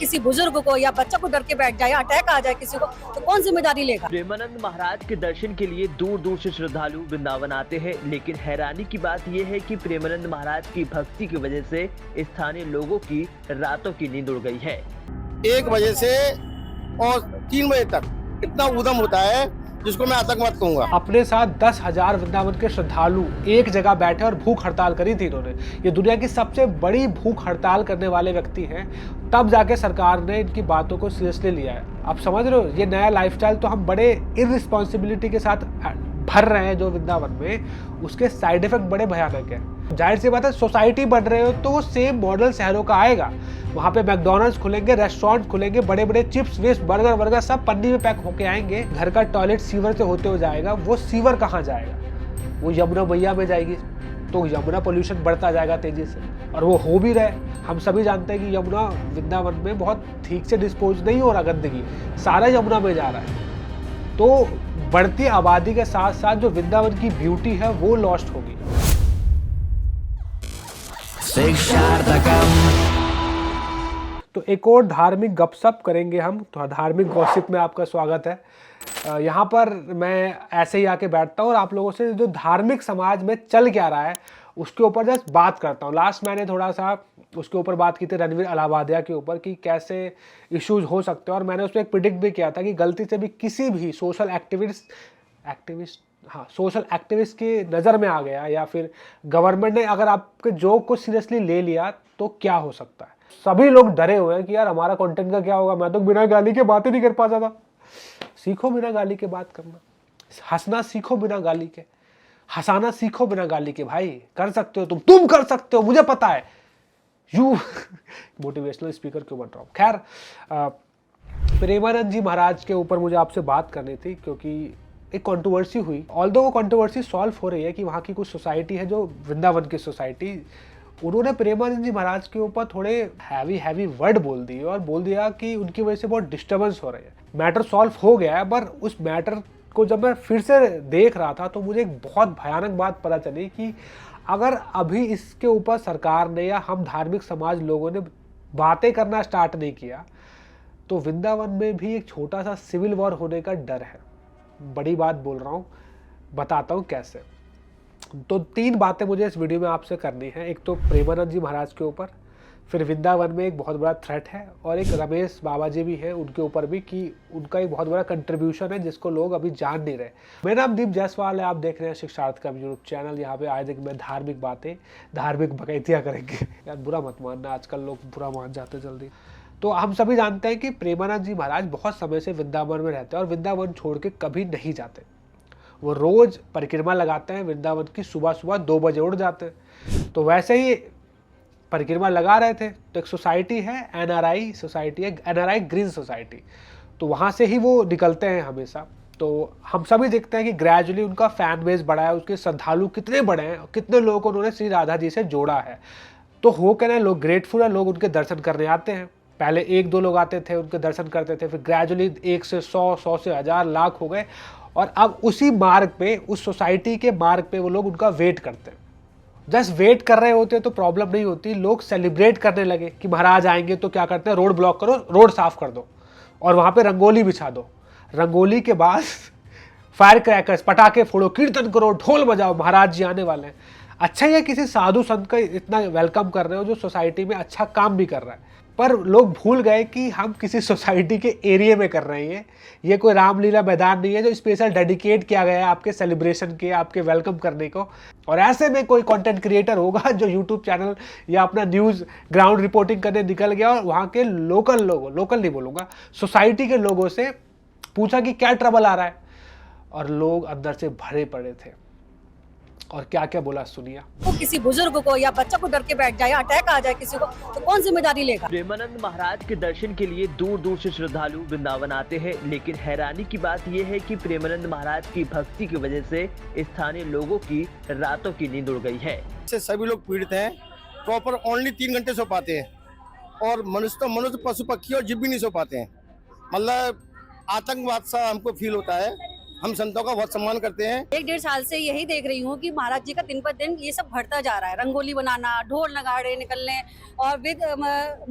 किसी बुजुर्ग को या बच्चा को डर के बैठ जाए या अटैक आ जाए किसी को, तो कौन जिम्मेदारी लेगा। प्रेमानंद महाराज के दर्शन के लिए दूर दूर से श्रद्धालु वृंदावन आते हैं, लेकिन हैरानी की बात यह है कि प्रेमानंद महाराज की भक्ति की वजह से स्थानीय लोगों की रातों की नींद उड़ गई है। 1 बजे से और 3 बजे तक इतना उद्यम होता है जिसको मैं आतंकवाद कहूंगा। अपने साथ 10,000 वृंदावन के श्रद्धालु एक जगह बैठे और भूख हड़ताल करी थी इन्होंने। ये दुनिया की सबसे बड़ी भूख हड़ताल करने वाले व्यक्ति हैं, तब जाके सरकार ने इनकी बातों को सीरियसली लिया है। आप समझ रहे हो, ये नया लाइफस्टाइल तो हम बड़े इररिस्पॉन्सिबिलिटी के साथ भर रहे हैं जो वृंदावन में, उसके साइड इफेक्ट बड़े भयानक है। जाहिर सी बात है, सोसाइटी बढ़ रहे हो तो वो सेम मॉडल शहरों का आएगा। वहाँ पे मैकडॉनल्ड्स खुलेंगे, रेस्टोरेंट खुलेंगे, बड़े बड़े चिप्स विप्स बर्गर सब पन्नी में पैक होके आएंगे। घर का टॉयलेट सीवर से होते हुए जाएगा, वो सीवर कहाँ जाएगा, वो यमुना मैया में जाएगी, तो यमुना पोल्यूशन बढ़ता जाएगा तेजी से, और वो हो भी रहे। हम सभी जानते हैं कि यमुना वृंदावन में बहुत ठीक से डिस्पोज नहीं हो रहा, गंदगी सारा यमुना में जा रहा है। तो बढ़ती आबादी के साथ साथ जो वृंदावन की ब्यूटी है वो लॉस्ट होगी। तो एक और धार्मिक गपशप करेंगे हम, तो धार्मिक गॉसिप में आपका स्वागत है। यहाँ पर मैं ऐसे ही आके बैठता हूँ और आप लोगों से जो धार्मिक समाज में चल क्या रहा है उसके ऊपर जस्ट बात करता हूँ। लास्ट मैंने थोड़ा सा उसके ऊपर बात की थी रणवीर अलाहाबादिया के ऊपर कि कैसे इश्यूज हो सकते हैं, और मैंने उसमें एक प्रिडिक्ट भी किया था कि गलती से भी किसी भी सोशल एक्टिविस्ट की नज़र में आ गया या फिर गवर्नमेंट ने अगर आपके जोक को सीरियसली ले लिया तो क्या हो सकता है। सभी लोग डरे हुए हैं कि यार हमारा कंटेंट का क्या होगा। मैं तो बिना गाली के बात ही नहीं कर पाता था। सीखो बिना गाली के बात करना, हंसना सीखो बिना गाली के, हंसाना सीखो बिना गाली के। भाई कर सकते हो तुम कर सकते हो, मुझे पता है। यू मोटिवेशनल स्पीकर क्यों बन रहा हूँ। खैर, प्रेमानंद जी महाराज के ऊपर मुझे आपसे बात करनी थी क्योंकि एक कंट्रोवर्सी हुई। ऑल्दो वो कंट्रोवर्सी सॉल्व हो रही है कि वहाँ की कुछ सोसाइटी है जो वृंदावन की सोसाइटी, उन्होंने प्रेमानंद जी महाराज के ऊपर थोड़े हैवी वर्ड बोल दिए और बोल दिया कि उनकी वजह से बहुत डिस्टर्बेंस हो रही है। मैटर सॉल्व हो गया है, पर उस मैटर को जब मैं फिर से देख रहा था तो मुझे एक बहुत भयानक बात पता चली कि अगर अभी इसके ऊपर सरकार ने या हम धार्मिक समाज लोगों ने बातें करना स्टार्ट नहीं किया तो वृंदावन में भी एक छोटा सा सिविल वॉर होने का डर है। बड़ी बात बोल रहा हूँ, बताता हूँ कैसे। तो 3 बातें मुझे इस वीडियो में आपसे करनी है। एक तो प्रेमानंद जी महाराज के ऊपर, फिर वृंदावन में एक बहुत बड़ा थ्रेट है, और एक रमेश बाबा जी भी हैं उनके ऊपर भी कि उनका एक बहुत बड़ा कंट्रीब्यूशन है जिसको लोग अभी जान नहीं रहे। मेरा नाम दीप जायसवाल है, आप देख रहे हैं शिक्षार्थ का यूट्यूब चैनल। यहाँ पे आए दिन मैं धार्मिक बातें, धार्मिक बकैतियाँ करेंगे। यार बुरा मत मानना, आजकल लोग बुरा मान जाते जल्दी। तो हम सभी जानते हैं कि प्रेमानंद जी महाराज बहुत समय से वृंदावन में रहते हैं और वृंदावन छोड़ के कभी नहीं जाते। वो रोज परिक्रमा लगाते हैं वृंदावन की, सुबह 2 बजे उठ जाते हैं। तो वैसे ही परिक्रमा लगा रहे थे तो एक सोसाइटी है, एनआरआई सोसाइटी है, एनआरआई ग्रीन सोसाइटी, तो वहाँ से ही वो निकलते हैं हमेशा। तो हम सभी देखते हैं कि ग्रेजुअली उनका फैन बेस बढ़ा है, उसके श्रद्धालु कितने बड़े हैं, कितने लोगों को उन्होंने श्री राधा जी से जोड़ा है। तो हो क्या, लोग ग्रेटफुल है, लोग उनके दर्शन करने आते हैं। पहले 1-2 लोग आते थे, उनके दर्शन करते थे, फिर ग्रेजुअली 1 से 100, 100 से 1000, लाख हो गए, और अब उसी मार्ग पे, उस सोसाइटी के मार्ग पे वो लोग उनका वेट करते हैं। जस्ट वेट कर रहे होते तो प्रॉब्लम नहीं होती, लोग सेलिब्रेट करने लगे कि महाराज आएंगे तो क्या करते हैं, रोड ब्लॉक करो, रोड साफ कर दो और वहाँ पे रंगोली बिछा दो। रंगोली के बाद फायर क्रैकर्स, पटाखे फोड़ो, कीर्तन करो, ढोल बजाओ, महाराज जी आने वाले हैं। अच्छा ही है किसी साधु संत का इतना वेलकम कर रहे हो जो सोसाइटी में अच्छा काम भी कर रहा है, पर लोग भूल गए कि हम किसी सोसाइटी के एरिया में कर रहे हैं। ये कोई रामलीला मैदान नहीं है जो स्पेशल डेडिकेट किया गया है आपके सेलिब्रेशन के, आपके वेलकम करने को। और ऐसे में कोई कंटेंट क्रिएटर होगा जो यूट्यूब चैनल या अपना न्यूज़ ग्राउंड रिपोर्टिंग करने निकल गया और वहाँ के लोकल लोगों, लोकल नहीं बोलूँगा, सोसाइटी के लोगों से पूछा कि क्या ट्रबल आ रहा है, और लोग अंदर से भरे पड़े थे। और क्या क्या बोला सुनिए। तो किसी बुजुर्ग को या बच्चा को डर के बैठ जाए या अटैक आ जाए किसी को, तो कौन जिम्मेदारी लेगा। प्रेमानंद महाराज के दर्शन के लिए दूर दूर से श्रद्धालु वृंदावन आते हैं, लेकिन हैरानी की बात यह है कि प्रेमानंद महाराज की भक्ति की वजह से स्थानीय लोगों की रातों की नींद उड़ गई है। इससे सभी लोग पीड़ित हैं। प्रॉपर ओनली 3 घंटे सो पाते हैं, और मनुष्य, पशु पक्षी और जीव भी नहीं सो पाते हैं। मतलब आतंकवाद सा हमको फील होता है हम संतों का बहुत सम्मान करते हैं। 1-1.5 साल से यही देख रही हूँ कि महाराज जी का दिन पर दिन ये सब बढ़ता जा रहा है। रंगोली बनाना, ढोल नगाड़े निकलने और विद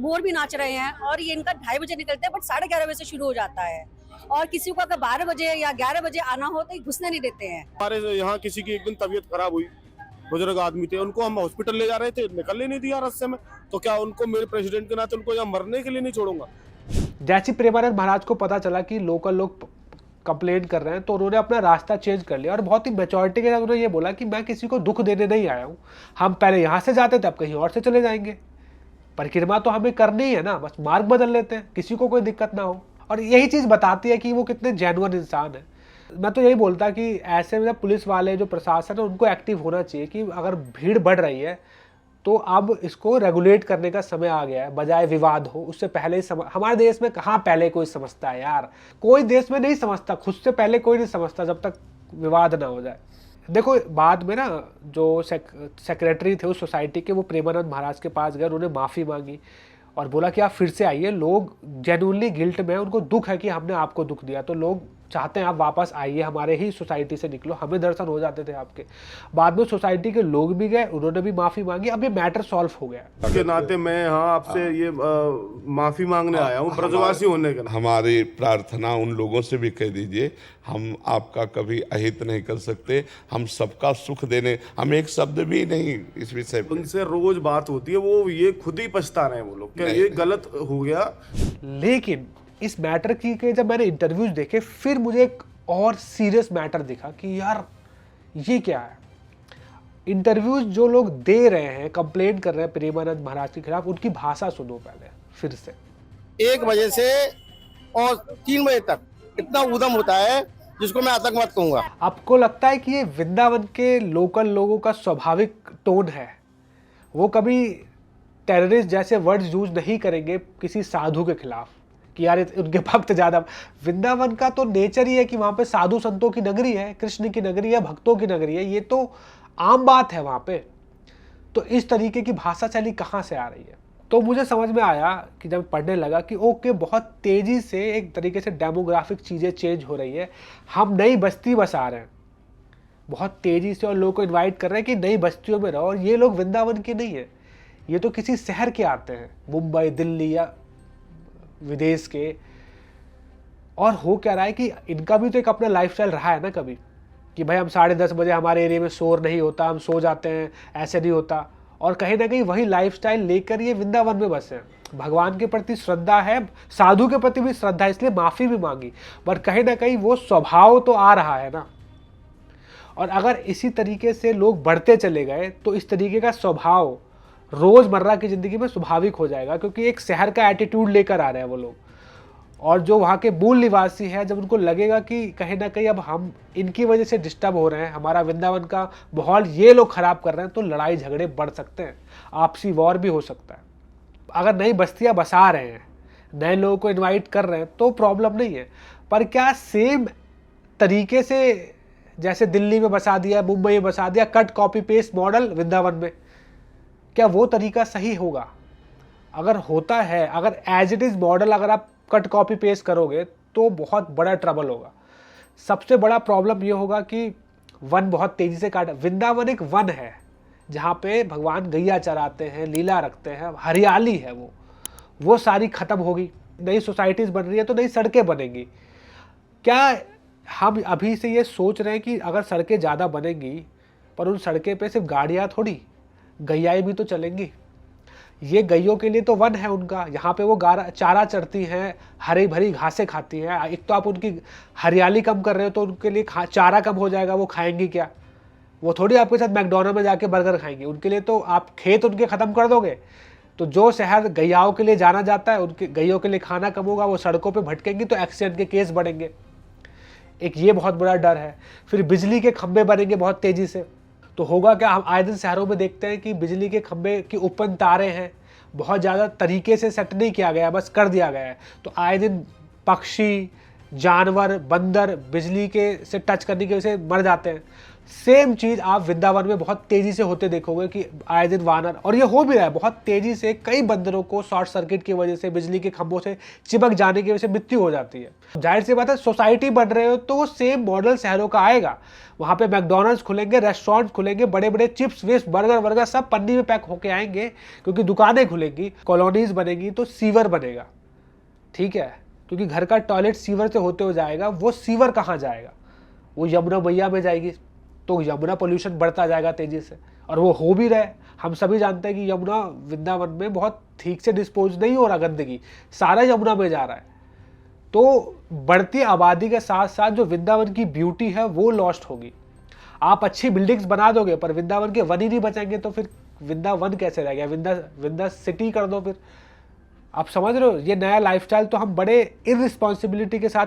मोर भी नाच रहे हैं और ये इनका 2:30 बजे निकलते हैं, बट 11:30 बजे से शुरू हो जाता है। और किसी को अगर 12 बजे या 11 बजे आना हो तो ये घुसने नहीं देते हैं। हमारे यहाँ किसी की एक दिन तबीयत खराब हुई, बुजुर्ग आदमी थे, उनको हम हॉस्पिटल ले जा रहे थे, निकलने नहीं दिया रास्ते में, तो क्या उनको मेरे प्रेसिडेंट के नाते उनको यहाँ मरने के लिए नहीं छोड़ूंगा। जैसे प्रेमानंद महाराज को पता चला कि लोकल लोग कंप्लेन कर रहे हैं तो उन्होंने अपना रास्ता चेंज कर लिया और बहुत ही मैच्योरिटी के साथ उन्होंने ये बोला कि मैं किसी को दुख देने नहीं आया हूँ, हम पहले यहाँ से जाते थे अब कहीं और से चले जाएंगे, परिक्रमा तो हमें करनी है ना, बस मार्ग बदल लेते हैं, किसी को कोई दिक्कत ना हो। और यही चीज़ बताती है कि वो कितने जेन्युइन इंसान है। मैं तो यही बोलता कि ऐसे में पुलिस वाले जो प्रशासन है उनको एक्टिव होना चाहिए कि अगर भीड़ बढ़ रही है तो अब इसको रेगुलेट करने का समय आ गया है, बजाय विवाद हो उससे पहले ही हमारे देश में कहाँ पहले कोई समझता है यार, कोई देश में नहीं समझता, खुद से पहले कोई नहीं समझता जब तक विवाद ना हो जाए। देखो बाद में ना जो सेक्रेटरी थे उस सोसाइटी के, वो प्रेमानंद महाराज के पास गए, उन्होंने माफ़ी मांगी और बोला कि आप फिर से आइए, लोग जेन्युइनली गिल्ट में, उनको दुख है कि हमने आपको दुख दिया, तो लोग चाहते हैं आप वापस आइए, हमारे ही सोसाइटी से निकलो, हमें दर्शन हो जाते थे आपके। बाद में सोसाइटी के लोग भी गए, उन्होंने भी माफ़ी मांगी, अब ये मैटर सॉल्व हो गया। के नाते मैं यहाँ आपसे ये माफी मांगने आया हूँ ब्रजवासी होने के। हमारी प्रार्थना उन लोगों से भी कह दीजिए, हम आपका कभी अहित नहीं कर सकते, हम सबका सुख देने, हम एक शब्द भी नहीं इस विषय पर। उनसे रोज बात होती है, वो ये खुद ही पछता रहे हैं वो लोग, क्या ये गलत हो गया। लेकिन इस मैटर की के जब मैंने इंटरव्यूज देखे फिर मुझे एक और सीरियस मैटर दिखा कि यार ये क्या है। इंटरव्यूज जो लोग दे रहे हैं, कंप्लेन कर रहे हैं प्रेमानंद महाराज के खिलाफ, उनकी भाषा सुनो पहले फिर से। 1 बजे से और 3 बजे तक इतना उधम होता है जिसको मैं आतंकवाद कहूंगा। आपको लगता है कि ये वृंदावन के लोकल लोगों का स्वाभाविक टोन है? वो कभी टेररिस्ट जैसे वर्ड्स यूज नहीं करेंगे किसी साधु के खिलाफ कि यार उनके भक्त ज़्यादा। वृंदावन का तो नेचर ही है कि वहाँ पे साधु संतों की नगरी है, कृष्ण की नगरी है, भक्तों की नगरी है, ये तो आम बात है वहाँ पे। तो इस तरीके की भाषा शैली कहाँ से आ रही है? तो मुझे समझ में आया कि जब पढ़ने लगा कि ओके, बहुत तेज़ी से एक तरीके से डेमोग्राफिक चीज़ें चेंज हो रही है, हम नई बस्ती बसा रहे हैं बहुत तेज़ी से और लोगों को इन्वाइट कर रहे हैं कि नई बस्तियों में रहो। और ये लोग वृंदावन के नहीं है, ये तो किसी शहर के आते हैं, मुंबई, दिल्ली या विदेश के। और हो क्या रहा है कि इनका भी तो एक अपना लाइफस्टाइल रहा है ना कभी, कि भाई हम 10:30 बजे हमारे एरिया में शोर नहीं होता, हम सो जाते हैं, ऐसे नहीं होता। और कहीं ना कहीं वही लाइफस्टाइल लेकर ये वृंदावन में बसे हैं। भगवान के प्रति श्रद्धा है, साधु के प्रति भी श्रद्धा है, इसलिए माफ़ी भी मांगी, पर कहीं ना कहीं वो स्वभाव तो आ रहा है ना। और अगर इसी तरीके से लोग बढ़ते चले गए तो इस तरीके का स्वभाव रोज़मर्रा की ज़िंदगी में स्वाभाविक हो जाएगा, क्योंकि एक शहर का एटीट्यूड लेकर आ रहे हैं वो लोग। और जो वहाँ के मूल निवासी हैं, जब उनको लगेगा कि कहीं ना कहीं अब हम इनकी वजह से डिस्टर्ब हो रहे हैं, हमारा वृंदावन का माहौल ये लोग ख़राब कर रहे हैं, तो लड़ाई झगड़े बढ़ सकते हैं, आपसी वॉर भी हो सकता है। अगर नई बस्तियाँ बसा रहे हैं, नए लोगों को इन्वाइट कर रहे हैं तो प्रॉब्लम नहीं है, पर क्या सेम तरीके से जैसे दिल्ली में बसा दिया, मुंबई में बसा दिया, cut copy paste model Vrindavan में, क्या वो तरीका सही होगा? अगर होता है, अगर एज इट इज़ मॉडल अगर आप कट कॉपी पेस्ट करोगे तो बहुत बड़ा ट्रबल होगा। सबसे बड़ा प्रॉब्लम ये होगा कि वन बहुत तेज़ी से काट। वृंदावन एक वन है जहाँ पे भगवान गैया चराते हैं, लीला रखते हैं, हरियाली है, वो सारी ख़त्म होगी। नई सोसाइटीज़ बन रही है तो नई सड़कें बनेंगी। क्या हम अभी से ये सोच रहे हैं कि अगर सड़कें ज़्यादा बनेंगी पर उन सड़कें पे सिर्फ गाड़ियाँ थोड़ी, गैयाएँ भी तो चलेंगी। ये गैयों के लिए तो वन है उनका, यहाँ पे वो चारा चरती हैं, हरी भरी घासें खाती हैं। एक तो आप उनकी हरियाली कम कर रहे हो तो उनके लिए चारा कम हो जाएगा, वो खाएंगी क्या? वो थोड़ी आपके साथ मैकडोनल्ड में जाके बर्गर खाएंगी। उनके लिए तो आप खेत उनके ख़त्म कर दोगे तो जो शहर गैयाओं के लिए जाना जाता है, उनके गैयों के लिए खाना कम होगा, वो सड़कों पर भटकेंगी तो एक्सीडेंट के केस बढ़ेंगे। एक ये बहुत बड़ा डर है। फिर बिजली के खंभे बनेंगे बहुत तेज़ी से, तो होगा क्या? हम आए दिन शहरों में देखते हैं कि बिजली के खंभे की ओपन तारें हैं, बहुत ज़्यादा तरीके से सेट नहीं किया गया, बस कर दिया गया है। तो आए दिन पक्षी, जानवर, बंदर बिजली के से टच करने की वजह से मर जाते हैं। सेम चीज आप वृंदावन में बहुत तेजी से होते देखोगे कि आए दिन वानर, और ये हो भी रहा है बहुत तेजी से, कई बंदरों को शॉर्ट सर्किट की वजह से, बिजली के खंभों से चिपक जाने की वजह से मृत्यु हो जाती है। जाहिर सी बात है, सोसाइटी बढ़ रहे हो तो वो सेम मॉडल शहरों का आएगा। वहां पे मैकडॉनल्ड्स खुलेंगे, रेस्टोरेंट खुलेंगे, बड़े बड़े चिप्स वेस्ट बर्गर सब पन्नी में पैक होके आएंगे, क्योंकि दुकानें खुलेंगी, कॉलोनीज बनेगी तो सीवर बनेगा। ठीक है, क्योंकि घर का टॉयलेट सीवर से होते हो जाएगा, वो सीवर कहाँ जाएगा, वो यमुना मैया में जाएगी, तो यमुना पोल्यूशन बढ़ता जाएगा तेजी से, और वो हो भी रहा है। हम सभी जानते हैं कि यमुना वृंदावन में बहुत ठीक से डिस्पोज नहीं हो रहा, गंदगी सारा यमुना में जा रहा है। तो बढ़ती आबादी के साथ साथ जो वृंदावन की ब्यूटी है वो लॉस्ट होगी। आप अच्छी बिल्डिंग्स बना दोगे पर वृंदावन के वन ही नहीं बचेंगे, तो फिर वृंदावन कैसे रह गया, वृंदा सिटी कर दो फिर। आप समझ रहे हो, ये नया लाइफस्टाइल तो हम बड़े इररिस्पॉन्सिबिलिटी के साथ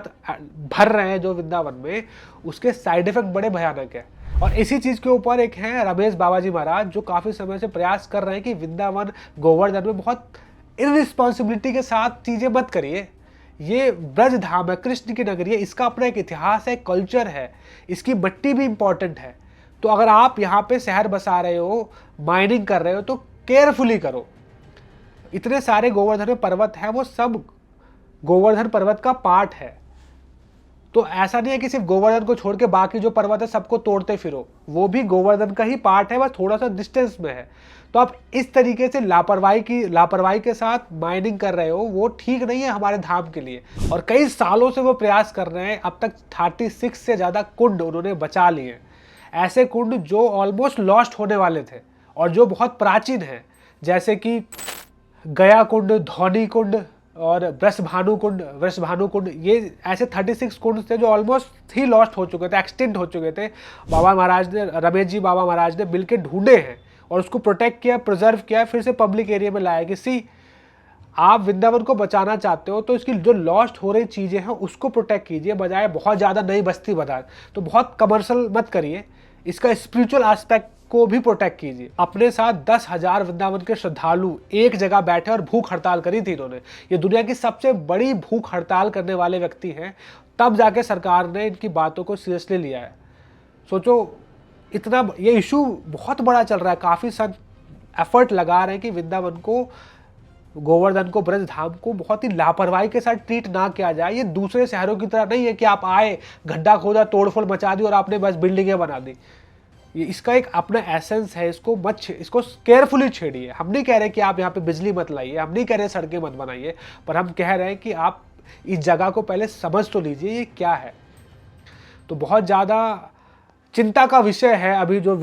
भर रहे हैं जो वृंदावन में, उसके साइड इफेक्ट बड़े भयानक है। और इसी चीज के ऊपर एक है रमेश बाबाजी महाराज, जो काफी समय से प्रयास कर रहे हैं कि वृंदावन गोवर्धन में बहुत इररिस्पॉन्सिबिलिटी के साथ चीजें मत करिए। ये ब्रज धाम है, कृष्ण की नगरी है, इसका अपना एक इतिहास है, कल्चर है, इसकी मिट्टी भी इंपॉर्टेंट है। तो अगर आप यहाँ पे शहर बसा रहे हो, माइनिंग कर रहे हो, तो केयरफुली करो। इतने सारे गोवर्धन में पर्वत है, वो सब गोवर्धन पर्वत का पार्ट है। तो ऐसा नहीं है कि सिर्फ गोवर्धन को छोड़ के बाकी जो पर्वत है सबको तोड़ते फिरो, वो भी गोवर्धन का ही पार्ट है, बस थोड़ा सा डिस्टेंस में है। तो आप इस तरीके से लापरवाही के साथ माइनिंग कर रहे हो, वो ठीक नहीं है हमारे धाम के लिए। और कई सालों से वो प्रयास कर रहे हैं, अब तक 36 से ज़्यादा कुंड उन्होंने बचा लिए, ऐसे कुंड जो ऑलमोस्ट लॉस्ट होने वाले थे और जो बहुत प्राचीन हैं, जैसे कि गया कुंड, धौनी कुंड और वृषभानु कुंड, ये ऐसे 36 कुंड थे जो ऑलमोस्ट ही लॉस्ट हो चुके थे, एक्सटिंक्ट हो चुके थे। बाबा महाराज ने, रमेश जी बाबा महाराज ने मिलकर ढूंढे हैं और उसको प्रोटेक्ट किया, प्रिजर्व किया, फिर से पब्लिक एरिया में लाया कि सी आप वृंदावन को बचाना चाहते हो तो इसकी जो लॉस्ट हो रही चीज़ें हैं उसको प्रोटेक्ट कीजिए, बजाय बहुत ज़्यादा नई बस्ती बना। तो बहुत कमर्शियल मत करिए, इसका स्पिरिचुअल एस्पेक्ट को भी प्रोटेक्ट कीजिए। अपने साथ 10,000 वृंदावन के श्रद्धालु एक जगह बैठे और भूख हड़ताल करी थी इन्होंने। ये दुनिया की सबसे बड़ी भूख हड़ताल करने वाले व्यक्ति हैं, तब जाके सरकार ने इनकी बातों को सीरियसली लिया है। सोचो, इतना ये इशू बहुत बड़ा चल रहा है, काफ़ी संत एफर्ट लगा रहे हैं कि वृंदावन को, गोवर्धन को, ब्रज धाम को बहुत ही लापरवाही के साथ ट्रीट ना किया जाए। ये दूसरे शहरों की तरह नहीं है कि आप आए, गड्ढा खोदा, तोड़फोड़ मचा दी और आपने बस बिल्डिंगें बना दी। ये इसका एक अपना एसेंस है, इसको केयरफुली छेड़िए। हम नहीं कह रहे कि आप यहाँ पे बिजली मत लाइए, हम नहीं कह रहे सड़कें मत बनाइए, पर हम कह रहे हैं कि आप इस जगह को पहले समझ तो लीजिए ये क्या है। तो बहुत ज़्यादा चिंता का विषय है अभी जो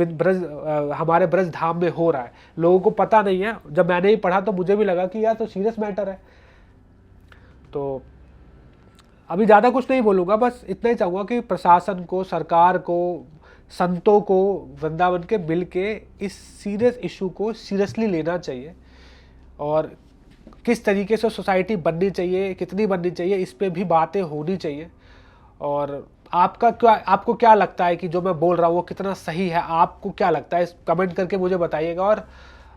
हमारे ब्रज धाम में हो रहा है, लोगों को पता नहीं है। जब मैंने ही पढ़ा तो मुझे भी लगा कि यार तो सीरियस मैटर है। तो अभी ज़्यादा कुछ नहीं बोलूँगा, बस इतना ही चाहूँगा कि प्रशासन को, सरकार को, संतों को वृंदावन के मिल के इस सीरियस इशू को सीरियसली लेना चाहिए, और किस तरीके से सोसाइटी बननी चाहिए, कितनी बननी चाहिए, इस पे भी बातें होनी चाहिए। और आपको क्या लगता है कि जो मैं बोल रहा हूँ वो कितना सही है, आपको क्या लगता है, इस कमेंट करके मुझे बताइएगा। और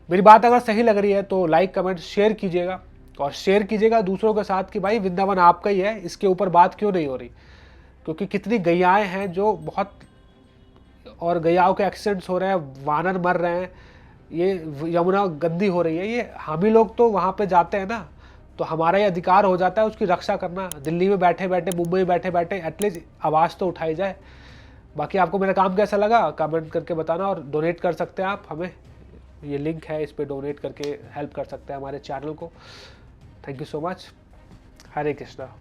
मेरी बात अगर सही लग रही है तो लाइक, कमेंट, शेयर कीजिएगा, और शेयर कीजिएगा दूसरों के साथ कि भाई वृंदावन आपका ही है, इसके ऊपर बात क्यों नहीं हो रही। क्योंकि कितनी गैयाएँ हैं जो बहुत, और गैयाओं के एक्सीडेंट्स हो रहे हैं, वानर मर रहे हैं, ये यमुना गंदी हो रही है। ये हम ही लोग तो वहाँ पे जाते हैं ना, तो हमारा ये अधिकार हो जाता है उसकी रक्षा करना। दिल्ली में बैठे बैठे, मुंबई में बैठे बैठे एटलीस्ट आवाज़ तो उठाई जाए। बाकी आपको मेरा काम कैसा लगा कमेंट करके बताना, और डोनेट कर सकते हैं आप हमें, ये लिंक है, इस पर डोनेट करके हेल्प कर सकते हैं हमारे चैनल को। Thank you so much. Hare Krishna.